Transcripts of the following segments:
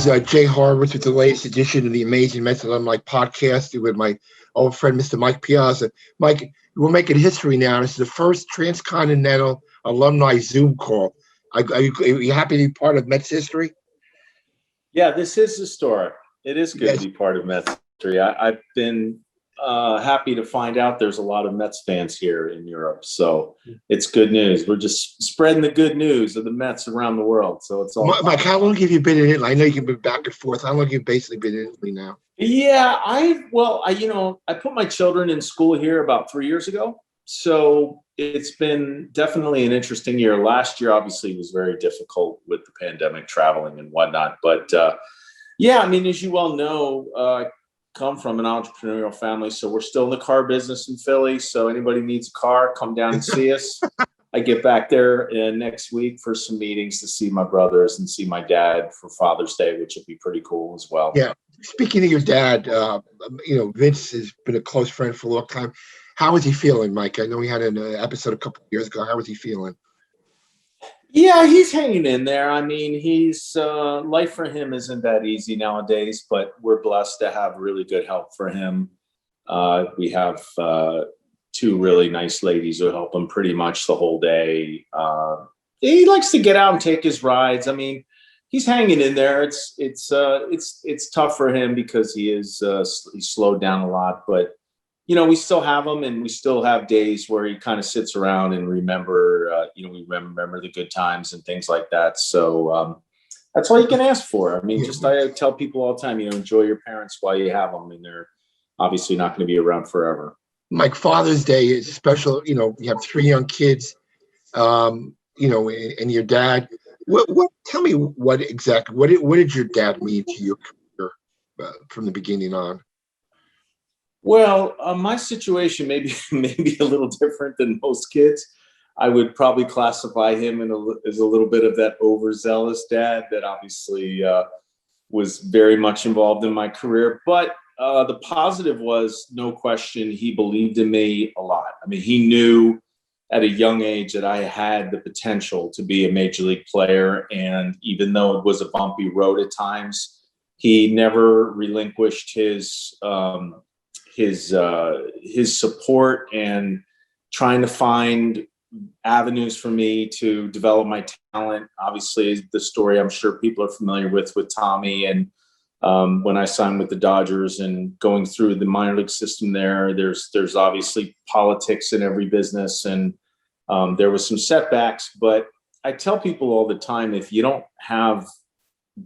is Jay Harvard with the latest edition of the Amazing Mets Alumni podcast with my old friend, Mr. Mike Piazza. Mike, we're making history now. This is the first transcontinental alumni Zoom call. Are you happy to be part of Mets history? Yeah, this is historic. It is good to be part of Mets history. I've been happy to find out there's a lot of Mets fans here in Europe. So it's good news. We're just spreading the good news of the Mets around the world. So it's all Mike, how long have you been in Italy? I know you've been back and forth. How long have you basically been in Italy now? Yeah, I put my children in school here about 3 years ago. So it's been definitely an interesting year. Last year, obviously, was very difficult with the pandemic, traveling and whatnot. But yeah, I mean, as you well know, I come from an entrepreneurial family, so we're still in the car business in Philly. So anybody needs a car, come down and see us. I get back there next week for some meetings to see my brothers and see my dad for Father's Day, which will be pretty cool as well. Yeah. Speaking of your dad, Vince has been a close friend for a long time. How is he feeling, Mike? I know we had an episode a couple of years ago. How is he feeling? Yeah, he's hanging in there. I mean, he's life for him isn't that easy nowadays, but we're blessed to have really good help for him. We have two really nice ladies who help him pretty much the whole day. He likes to get out and take his rides. I mean, he's hanging in there. It's tough for him because he's slowed down a lot, but we still have him, and we still have days where he kind of sits around and we remember the good times and things like that. So that's all you can ask for. I mean, I tell people all the time, enjoy your parents while you have them, and they're obviously not going to be around forever. Mike, Father's Day is special. You have 3 young kids, and your dad. Tell me what did your dad mean to your career from the beginning on? Well, my situation may be a little different than most kids. I would probably classify him as a little bit of that overzealous dad that obviously was very much involved in my career. But the positive was, no question, he believed in me a lot. I mean, he knew at a young age that I had the potential to be a major league player. And even though it was a bumpy road at times, he never relinquished his support and trying to find avenues for me to develop my talent. Obviously, the story I'm sure people are familiar with Tommy, and when I signed with the Dodgers and going through the minor league system there's obviously politics in every business, and there was some setbacks. But I tell people all the time, if you don't have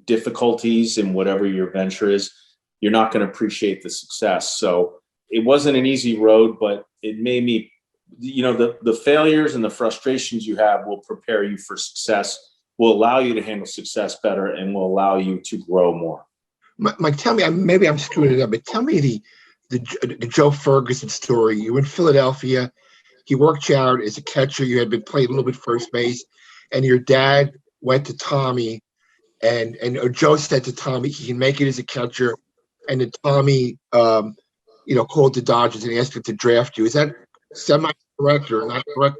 difficulties in whatever your venture is, you're not going to appreciate the success. So it wasn't an easy road, but it made me, the failures and the frustrations you have will prepare you for success, will allow you to handle success better, and will allow you to grow more. Mike, tell me, maybe I'm screwing it up, but tell me the Joe Ferguson story. You were in Philadelphia. He worked you out as a catcher. You had been playing a little bit first base, and your dad went to Tommy, and Joe said to Tommy he can make it as a catcher, and then Tommy called the Dodgers and asked him to draft you. Is that semi-correct or not correct?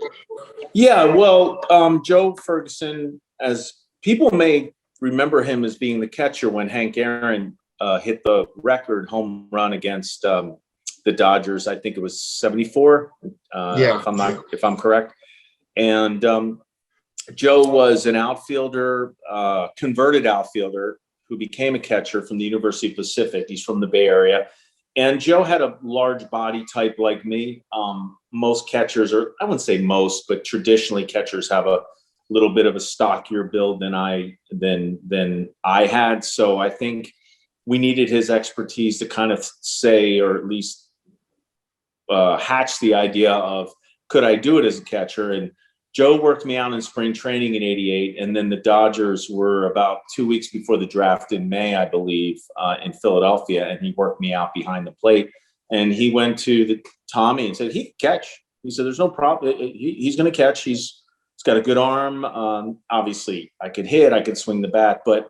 Yeah, well, Joe Ferguson, as people may remember him as being the catcher when Hank Aaron hit the record home run against the Dodgers. I think it was 74, if I'm correct. And Joe was an outfielder, converted outfielder, who became a catcher from the University of Pacific. He's from the Bay Area. And Joe had a large body type like me. Most catchers, or I wouldn't say most, but traditionally catchers have a little bit of a stockier build than I had. So I think we needed his expertise to kind of say, or at least hatch the idea of, could I do it as a catcher? And Joe worked me out in spring training in '88, and then the Dodgers were about 2 weeks before the draft in May, I believe, in Philadelphia, and he worked me out behind the plate. And he went to Tommy and said, he can catch. He said, there's no problem. He's going to catch. He's got a good arm. Obviously, I could hit. I could swing the bat, but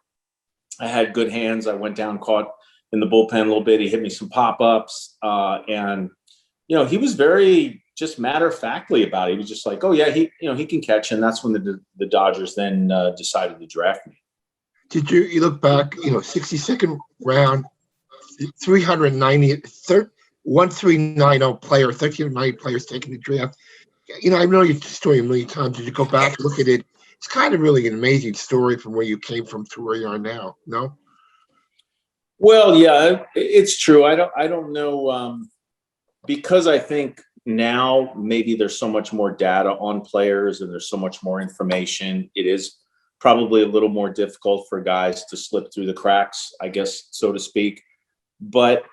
I had good hands. I went down, caught in the bullpen a little bit. He hit me some pop-ups, and he was very just matter-of-factly about it. He was just like, oh yeah, he can catch. And that's when the Dodgers then decided to draft me. you look back, 62nd round, 390, 1390 player, 1390 players taking the draft. I know your story a million times. Did you go back and look at it? It's kind of really an amazing story from where you came from to where you are now. No? Well, yeah, it's true. I don't know, because I think now maybe there's so much more data on players and there's so much more information. It is probably a little more difficult for guys to slip through the cracks, I guess, so to speak. But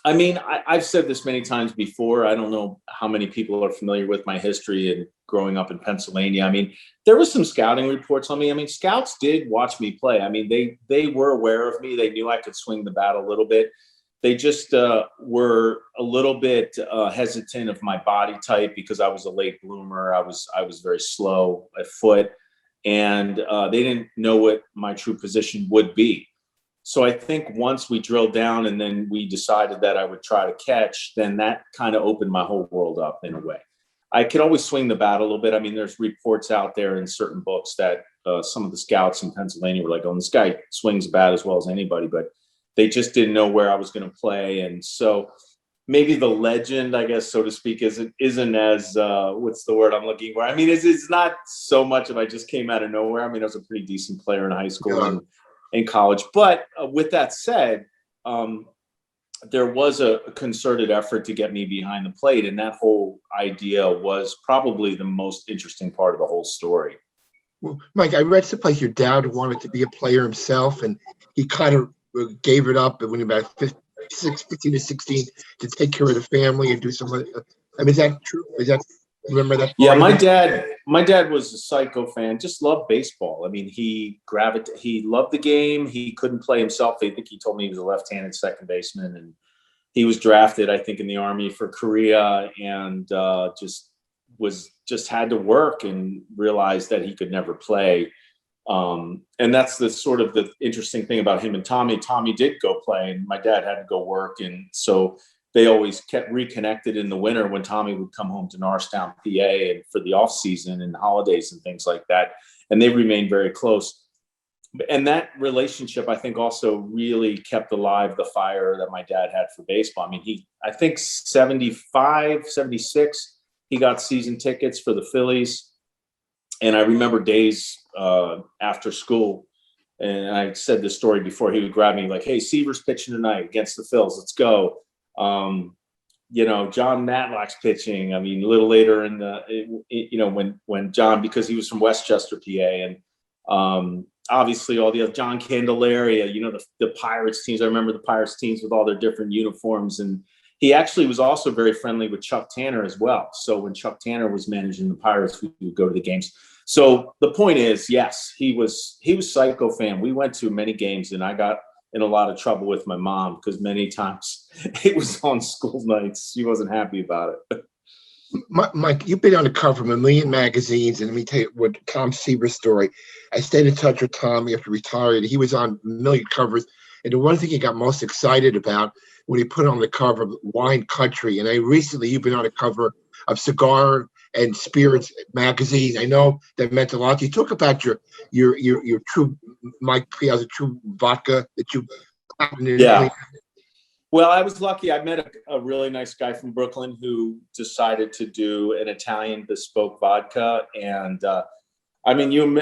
I mean, I've said this many times before. I don't know how many people are familiar with my history and growing up in Pennsylvania. I mean, there was some scouting reports on me. I mean, scouts did watch me play. I mean, they were aware of me. They knew I could swing the bat a little bit. They just were a little bit hesitant of my body type because I was a late bloomer. I was very slow at foot, and they didn't know what my true position would be. So I think once we drilled down and then we decided that I would try to catch, then that kind of opened my whole world up in a way. I could always swing the bat a little bit. I mean, there's reports out there in certain books that some of the scouts in Pennsylvania were like, oh, this guy swings the bat as well as anybody, but they just didn't know where I was going to play. And so maybe the legend, I guess, so to speak, isn't as, what's the word I'm looking for? I mean, it's not so much if I just came out of nowhere. I mean, I was a pretty decent player in high school and in college. But with that said, there was a concerted effort to get me behind the plate. And that whole idea was probably the most interesting part of the whole story. Well, Mike, I read someplace your dad wanted to be a player himself, and he kind of gave it up when he was about 15 to 16 to take care of the family and do something. I mean, is that true? Remember that? Yeah, my dad was a psycho fan, just loved baseball. I mean, he loved the game. He couldn't play himself. I think he told me he was a left-handed second baseman, and he was drafted, I think, in the Army for Korea, and just had to work and realized that he could never play. And that's the sort of the interesting thing about him and Tommy. Tommy did go play, and my dad had to go work, and so they always kept reconnected in the winter when Tommy would come home to Norristown, PA, and for the off season and holidays and things like that. And they remained very close. And that relationship, I think, also really kept alive the fire that my dad had for baseball. I mean, I think 75, 76, he got season tickets for the Phillies. And I remember days after school, and I said this story before, he would grab me like, hey, Seaver's pitching tonight against the Phils. Let's go. John Matlock's pitching. I mean, a little later in when John, because he was from Westchester, PA, and obviously all the other John Candelaria, the Pirates teams. I remember the Pirates teams with all their different uniforms, and he actually was also very friendly with Chuck Tanner as well. So when Chuck Tanner was managing the Pirates, we would go to the games. So the point is, yes, he was psycho fan. We went to many games, and I got in a lot of trouble with my mom because many times it was on school nights. She wasn't happy about it. Mike, you've been on the cover of a million magazines, and let me tell you what Tom Seaver's story. I stayed in touch with Tom after retired. He was on a million covers, and the one thing he got most excited about when he put on the cover of Wine Country. And you've been on the cover of Cigar and Spirits magazine. I know that meant a lot. You talk about your true Mike Piazza, true vodka that you. Yeah. Well, I was lucky. I met a really nice guy from Brooklyn who decided to do an Italian bespoke vodka. And I mean,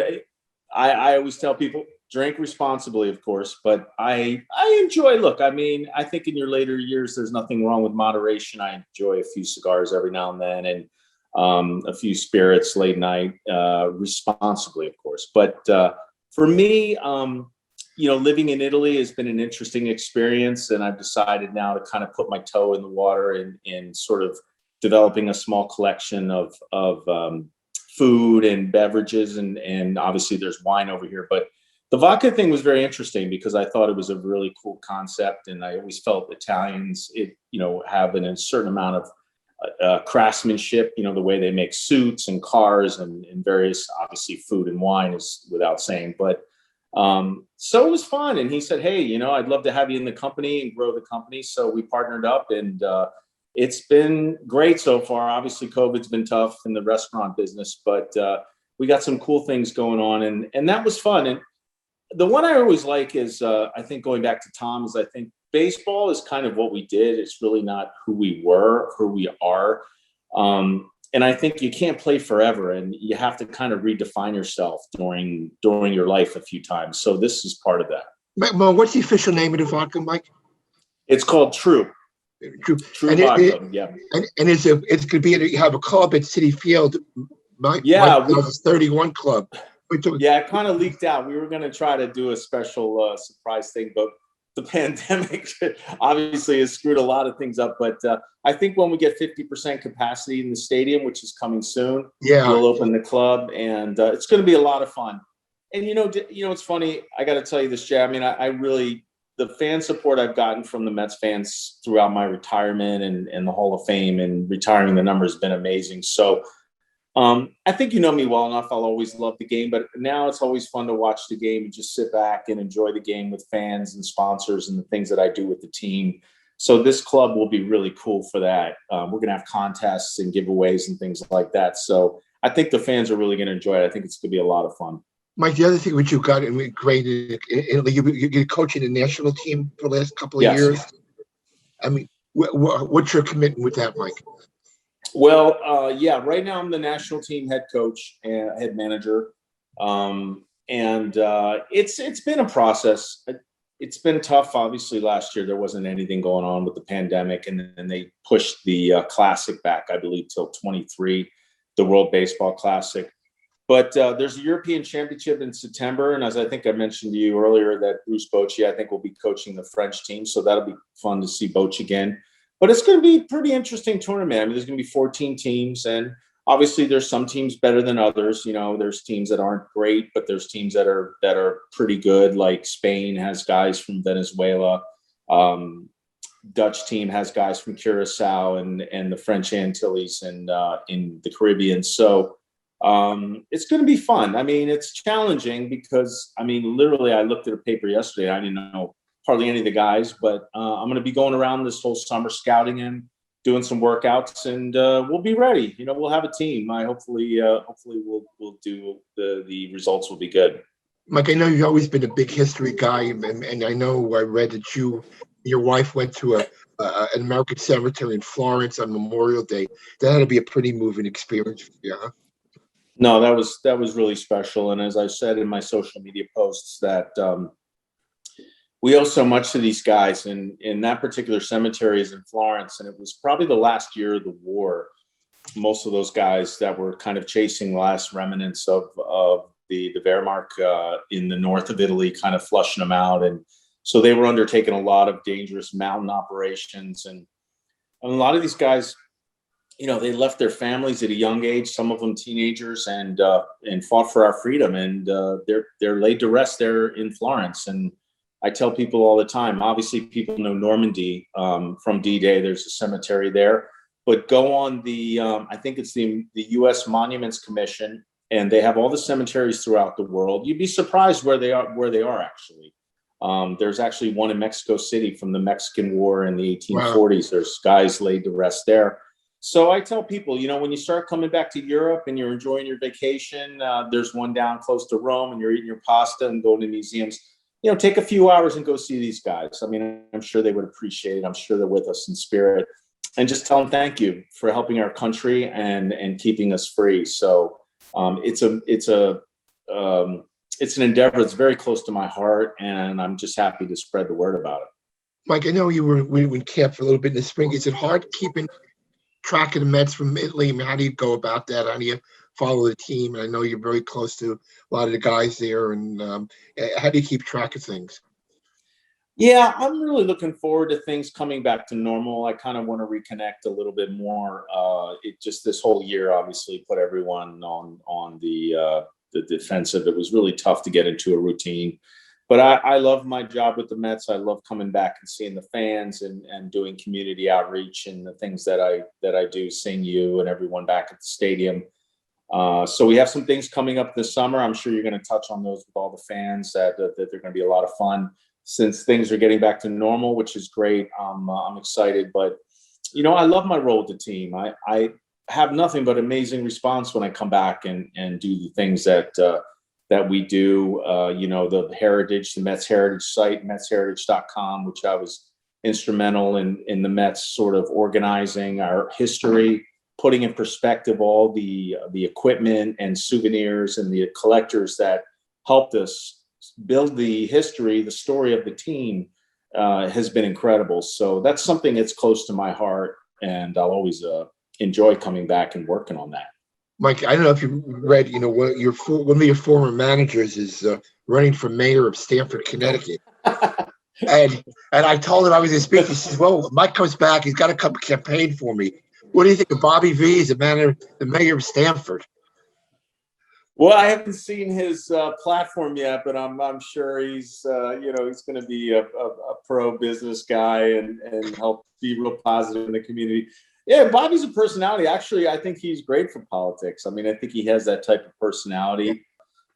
I always tell people, drink responsibly, of course, but I enjoy, look, I mean, I think in your later years, there's nothing wrong with moderation. I enjoy a few cigars every now and then, and a few spirits late night, responsibly, of course. But for me, living in Italy has been an interesting experience, and I've decided now to kind of put my toe in the water in sort of developing a small collection of food and beverages, and obviously there's wine over here. But the vodka thing was very interesting because I thought it was a really cool concept, and I always felt Italians, have a certain amount of craftsmanship, the way they make suits and cars and various, obviously food and wine is without saying, but so it was fun. And he said, hey, I'd love to have you in the company and grow the company. So we partnered up, and it's been great so far. Obviously COVID's been tough in the restaurant business, but we got some cool things going on, and that was fun. And The one I always like is, I think going back to Tom, is I think baseball is kind of what we did. It's really not who we were, who we are. And I think you can't play forever, and you have to kind of redefine yourself during your life a few times. So this is part of that. Well, what's the official name of the vodka, Mike? It's called True. True vodka. Yeah. And it's going to be you have a club at Citi Field. Mike 31 club. Yeah, it kind of leaked out. We were going to try to do a special surprise thing, but the pandemic obviously has screwed a lot of things up. But I think when we get 50% capacity in the stadium, which is coming soon, we'll open the club, and it's going to be a lot of fun. And it's funny. I got to tell you this, Jay. I mean, I really, the fan support I've gotten from the Mets fans throughout my retirement and the Hall of Fame and retiring the number has been amazing. So I think you know me well enough. I'll always love the game, but now it's always fun to watch the game and just sit back and enjoy the game with fans and sponsors and the things that I do with the team. So this club will be really cool for that. We're going to have contests and giveaways and things like that. So I think the fans are really going to enjoy it. I think it's going to be a lot of fun. Mike, the other thing which you got and great, you're coaching the national team for the last couple of years. I mean, what's your commitment with that, Mike? Well, right now I'm the national team head coach and head manager. It's been a process. It's been tough. Obviously, last year there wasn't anything going on with the pandemic, and then they pushed the Classic back, I believe, till 23, the World Baseball Classic. But there's a European Championship in September, and as I think I mentioned to you earlier, that Bruce Bochy, I think, will be coaching the French team, so that'll be fun to see Bochy again. But it's going to be a pretty interesting tournament. I mean, there's going to be 14 teams, and obviously there's some teams better than others. There's teams that aren't great, but there's teams that are pretty good. Like Spain has guys from Venezuela. Dutch team has guys from Curacao and the French Antilles and in the Caribbean. So it's going to be fun. I mean, it's challenging because, literally I looked at a paper yesterday. I didn't know hardly any of the guys, but I'm going to be going around this whole summer scouting and doing some workouts, and we'll be ready. We'll have a team. Hopefully we'll do the results will be good. Mike, I know you've always been a big history guy, and I know I read that your wife went to an American cemetery in Florence on Memorial Day. That had to be a pretty moving experience. Yeah. No, that was really special. And as I said in my social media posts, that we owe so much to these guys, and in that particular cemetery is in Florence, and it was probably the last year of the war. Most of those guys that were kind of chasing the last remnants of the Wehrmacht in the north of Italy, kind of flushing them out, and so they were undertaking a lot of dangerous mountain operations, and a lot of these guys, they left their families at a young age, some of them teenagers, and fought for our freedom, and they're laid to rest there in Florence. And I tell people all the time, obviously people know Normandy from D-Day. There's a cemetery there, but go on the, I think it's the U.S. Monuments Commission, and they have all the cemeteries throughout the world. You'd be surprised where they are actually. There's actually one in Mexico City from the Mexican War in the 1840s. Wow. There's guys laid to rest there. So I tell people, when you start coming back to Europe and you're enjoying your vacation, there's one down close to Rome and you're eating your pasta and going to museums. Take a few hours and go see these guys. I'm sure they would appreciate it. I'm sure they're with us in spirit, and just tell them thank you for helping our country and keeping us free. So it's an endeavor that's very close to my heart, and I'm just happy to spread the word about it. Mike, I know you were in camp for a little bit in the spring. Is it hard keeping track of the Mets from Italy? How do you go about that? How do you follow the team? And I know you're very close to a lot of the guys there. And how do you keep track of things? Yeah, I'm really looking forward to things coming back to normal. I kind of want to reconnect a little bit more. It just this whole year obviously put everyone on the defensive. It was really tough to get into a routine. But I love my job with the Mets. I love coming back and seeing the fans and doing community outreach and the things that I do, seeing you and everyone back at the stadium. So we have some things coming up this summer. I'm sure you're going to touch on those with all the fans. That they're going to be a lot of fun since things are getting back to normal, which is great. I'm excited, but I love my role with the team. I have nothing but amazing response when I come back and do the things that that we do. The Heritage, the Mets Heritage site, MetsHeritage.com, which I was instrumental in the Mets sort of organizing our history, putting in perspective all the equipment and souvenirs and the collectors that helped us build the history, the story of the team has been incredible. So that's something that's close to my heart, and I'll always enjoy coming back and working on that. Mike, I don't know if you read, one of your former managers is running for mayor of Stamford, Connecticut. and I told him I was going to speak. He says, well, Mike comes back. He's got to come campaign for me. What do you think of Bobby V as the mayor of Stamford? Well, I haven't seen his platform yet, but I'm sure he's he's going to be a pro business guy and help be real positive in the community. Yeah, Bobby's a personality. Actually, I think he's great for politics. I mean, I think he has that type of personality.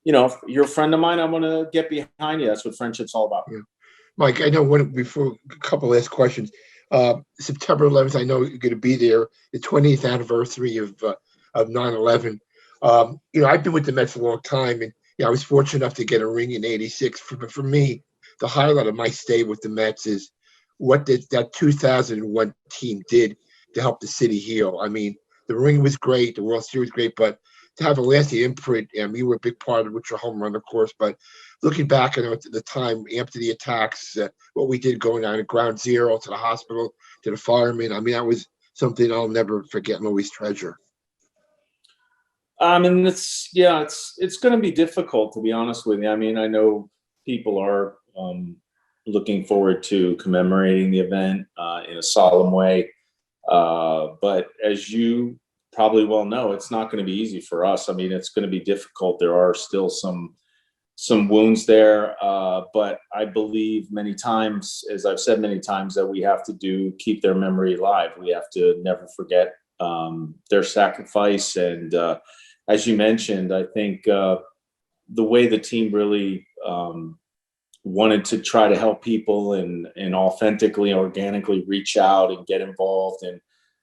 If you're a friend of mine, I want to get behind you. That's what friendship's all about. Yeah. Mike, I know before a couple last questions. September 11th, I know you're going to be there, the 20th anniversary of 9/11. I've been with the Mets a long time, and I was fortunate enough to get a ring in '86. For me, the highlight of my stay with the Mets is what that 2001 team did to help the city heal. I mean, the ring was great, the World Series was great, but to have a lasting imprint, and we were a big part of it, with your home run, of course. But looking back at the time after the attacks, what we did going down at Ground Zero to the hospital, to the firemen, I mean, that was something I'll never forget and always treasure. And it's going to be difficult, to be honest with you. I mean, I know people are looking forward to commemorating the event in a solemn way. But as you probably well know, it's not going to be easy for us. I mean, it's going to be difficult. There are still some wounds there. But I believe many times, as I've said many times, that we have to keep their memory alive. We have to never forget their sacrifice. And as you mentioned, I think the way the team really wanted to try to help people and authentically, organically reach out and get involved. And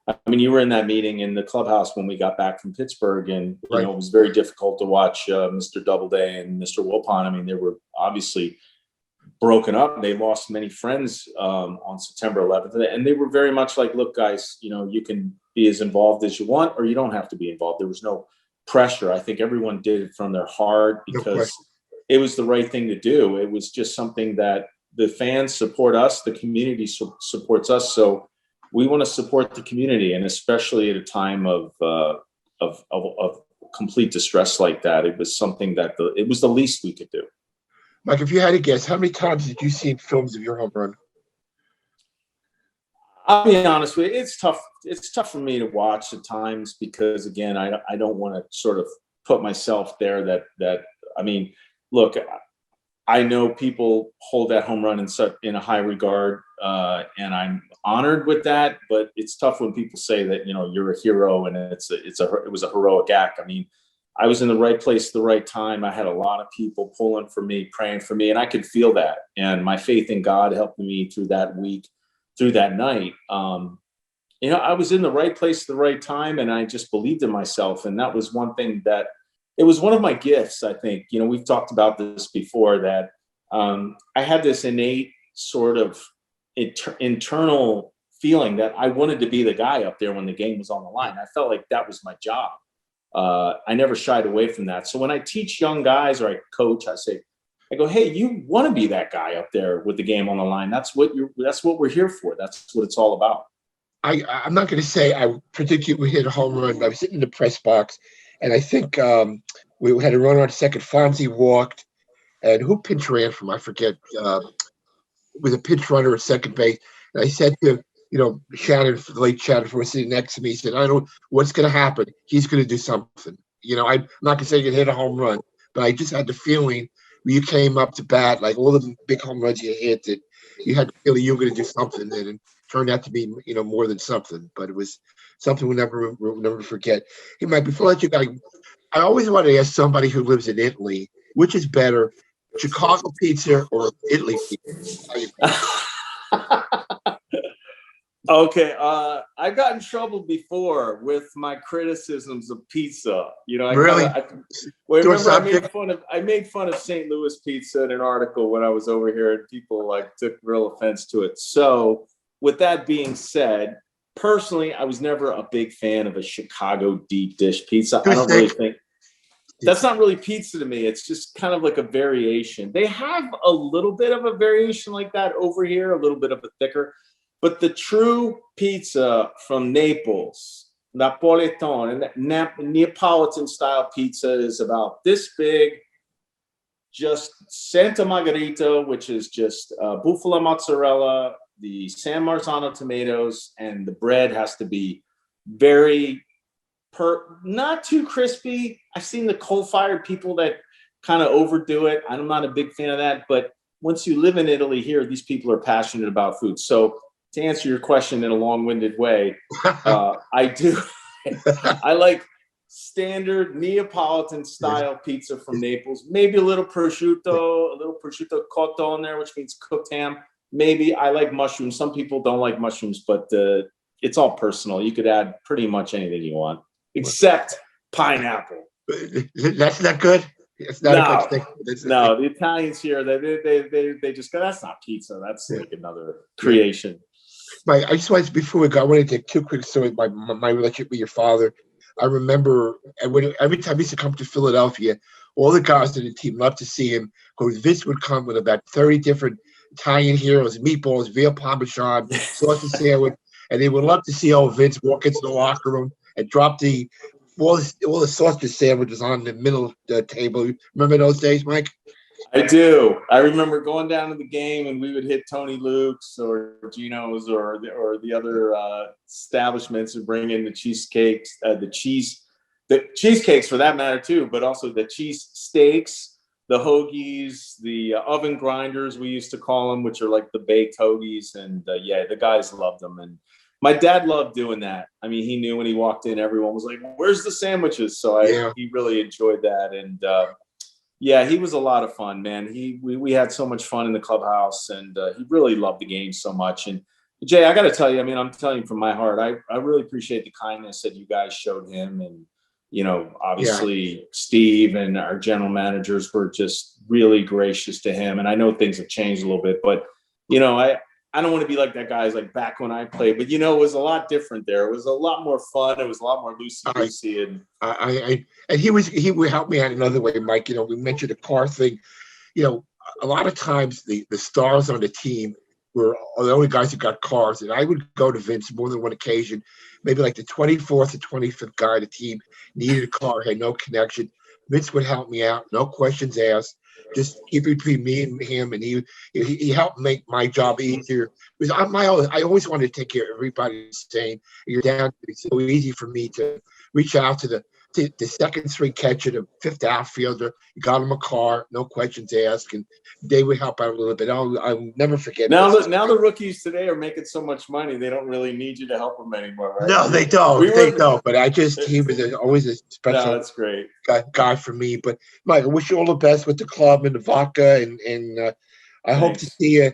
I mean, you were in that meeting in the clubhouse when we got back from Pittsburgh, and right. It was very difficult to watch Mr. Doubleday and Mr. Wilpon. I mean, they were obviously broken up. They lost many friends on September 11th, and they were very much like, look, guys, you can be as involved as you want, or you don't have to be involved. There was no pressure. I think everyone did it from their heart because it was the right thing to do. It was just something that the fans support us, the community supports us. So we want to support the community, and especially at a time of complete distress like that, it was something that it was the least we could do. Mike, if you had to guess, how many times did you see films of your home run? I'll be honest with you, it's tough. It's tough for me to watch at times because, again, I don't want to sort of put myself there. That I mean, look, I know people hold that home run in a high regard, and I'm honored with that. But it's tough when people say that you're a hero and it was a heroic act. I mean, I was in the right place at the right time. I had a lot of people pulling for me, praying for me, and I could feel that. And my faith in God helped me through that week, through that night. I was in the right place at the right time, and I just believed in myself. And that was one thing that it was one of my gifts. I think, we've talked about this before, that I had this innate sort of internal feeling that I wanted to be the guy up there when the game was on the line. I felt like that was my job. I never shied away from that. So when I teach young guys or I coach, I go, hey, you want to be that guy up there with the game on the line. That's what we're here for. That's what it's all about. I'm not going to say I predict you would hit a home run. I was sitting in the press box, and I think we had a runner on second. Fonzie walked, and who pinch ran from? I forget. With a pinch runner at second base, and I said to Shannon, the late Shannon, was sitting next to me. He said, "I don't know what's going to happen. He's going to do something." I'm not going to say you hit a home run, but I just had the feeling when you came up to bat, like all the big home runs you hit, that you had the feeling you were going to do something, and it turned out to be more than something. But it was something we'll never forget. Hey, Mike, before I let you go, I always want to ask somebody who lives in Italy, which is better, Chicago pizza or Italy pizza? Okay, I got in trouble before with my criticisms of pizza. Really? Remember I made fun of St. Louis pizza in an article when I was over here, and people took real offense to it. So, with that being said, personally, I was never a big fan of a Chicago deep dish pizza. I don't really think that's not really pizza to me. It's just kind of like a variation. They have a little bit of a variation like that over here, a little bit of a thicker. But the true pizza from Naples, Napoletan, and Neapolitan-style pizza is about this big, just Santa Margherita, which is just bufala mozzarella, the San Marzano tomatoes, and the bread has to be very, not too crispy. I've seen the coal-fired people that kind of overdo it. I'm not a big fan of that. But once you live in Italy here, these people are passionate about food. So, to answer your question in a long-winded way, I do. I like standard Neapolitan-style pizza from Naples. Maybe a little prosciutto cotto in there, which means cooked ham. Maybe I like mushrooms. Some people don't like mushrooms, but it's all personal. You could add pretty much anything you want, except pineapple. That's not good. It's not a good thing. The Italians here, they just go, that's not pizza. That's like another creation. I just wanted, before we go, I wanted to take two quick stories. My relationship with your father. I remember every time he used to come to Philadelphia, all the guys on the team loved to see him because Vince would come with about 30 different Italian heroes, meatballs, veal parmesan, sausage sandwich, and they would love to see old Vince walk into the locker room and drop all the sausage sandwiches on the middle table. Remember those days, Mike? I do. I remember going down to the game and we would hit Tony Luke's or Gino's or the other establishments and bring in the cheesecakes, the cheesecakes for that matter too, but also the cheese steaks, the hoagies, the oven grinders we used to call them, which are like the baked hoagies, and the guys loved them. And my dad loved doing that. I mean, he knew when he walked in, everyone was like, "Where's the sandwiches?" So he really enjoyed that, and he was a lot of fun, man. We had so much fun in the clubhouse, and he really loved the game so much. And Jay, I got to tell you, I mean, I'm telling you from my heart, I really appreciate the kindness that you guys showed him. And, obviously Steve and our general managers were just really gracious to him. And I know things have changed a little bit, but, I don't want to be like that guy's like back when I played, but it was a lot different there. It was a lot more fun. It was a lot more loosey-goosey. And he would help me out another way, Mike. We mentioned the car thing. A lot of times the stars on the team were the only guys who got cars, and I would go to Vince more than one occasion. Maybe like the 24th or 25th guy on the team needed a car, had no connection. Vince would help me out, no questions asked. Just keep it between me and him, and he helped make my job easier. Because I always wanted to take care of everybody. Saying you're down, it's so easy for me to reach out to the second string catcher, the fifth outfielder. You got him a car, no questions asked, and they would help out a little bit. I'll never forget. Now the rookies today are making so much money, they don't really need you to help them anymore, right? No, they don't. But he was always a special. No, that's great guy for me. But Mike, I wish you all the best with the club and the vodka, and I hope to see you.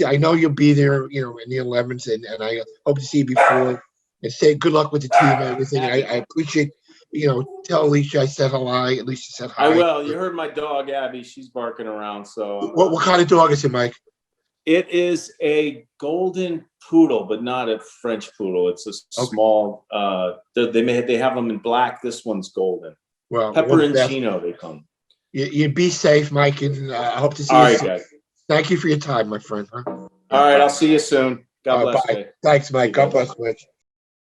I know you'll be there, in the 11th, and I hope to see you before. And say good luck with the team and everything. I appreciate. Tell Alicia I said hello. Alicia said hi. I will. You heard my dog Abby; she's barking around. So, what kind of dog is it, Mike? It is a golden poodle, but not a French poodle. It's a small. They have them in black. This one's golden. Well, Pepperoncino they come. You be safe, Mike, and I hope to see you. All right, guys. Thank you for your time, my friend. Huh? All right, I'll see you soon. God bless you. Thanks, Mike. God bless, Mitch.